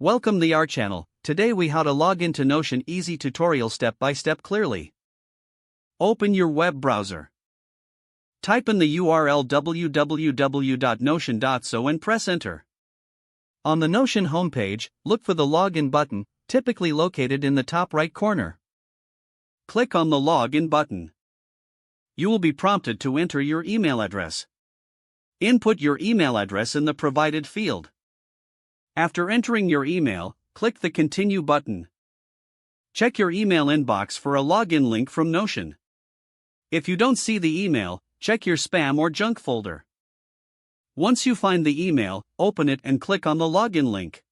Welcome to our channel. Today we how to log into Notion easy tutorial step by step clearly. Open your web browser. Type in the URL www.notion.so and press enter. On the Notion homepage, look for the login button, typically located in the top right corner. Click on the login button. You will be prompted to enter your email address. Input your email address in the provided field. After entering your email, click the Continue button. Check your email inbox for a login link from Notion. If you don't see the email, check your spam or junk folder. Once you find the email, open it and click on the login link.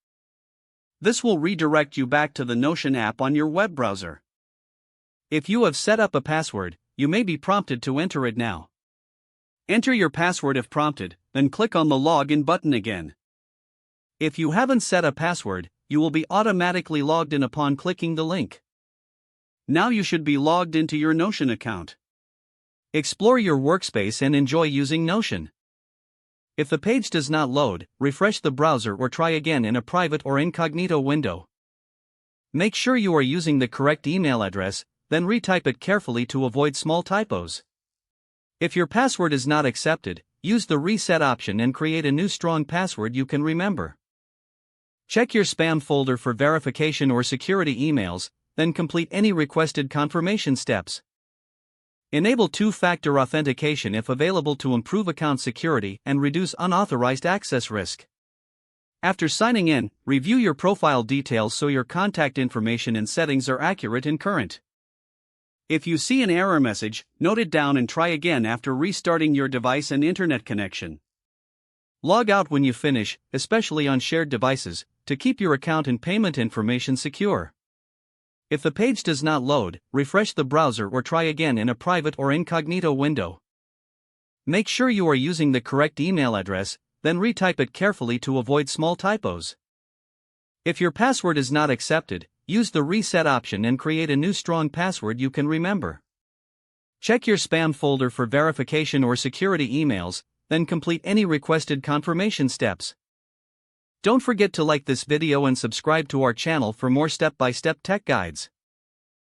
This will redirect you back to the Notion app on your web browser. If you have set up a password, you may be prompted to enter it now. Enter your password if prompted, then click on the login button again. If you haven't set a password, you will be automatically logged in upon clicking the link. Now you should be logged into your Notion account. Explore your workspace and enjoy using Notion. If the page does not load, refresh the browser or try again in a private or incognito window. Make sure you are using the correct email address, then retype it carefully to avoid small typos. If your password is not accepted, use the reset option and create a new strong password you can remember. Check your spam folder for verification or security emails, then complete any requested confirmation steps. Enable two-factor authentication if available to improve account security and reduce unauthorized access risk. After signing in, review your profile details so your contact information and settings are accurate and current. If you see an error message, note it down and try again after restarting your device and internet connection. Log out when you finish, especially on shared devices, to keep your account and payment information secure. If the page does not load, refresh the browser or try again in a private or incognito window. Make sure you are using the correct email address, then retype it carefully to avoid small typos. If your password is not accepted, use the reset option and create a new strong password you can remember. Check your spam folder for verification or security emails, then complete any requested confirmation steps. Don't forget to like this video and subscribe to our channel for more step-by-step tech guides.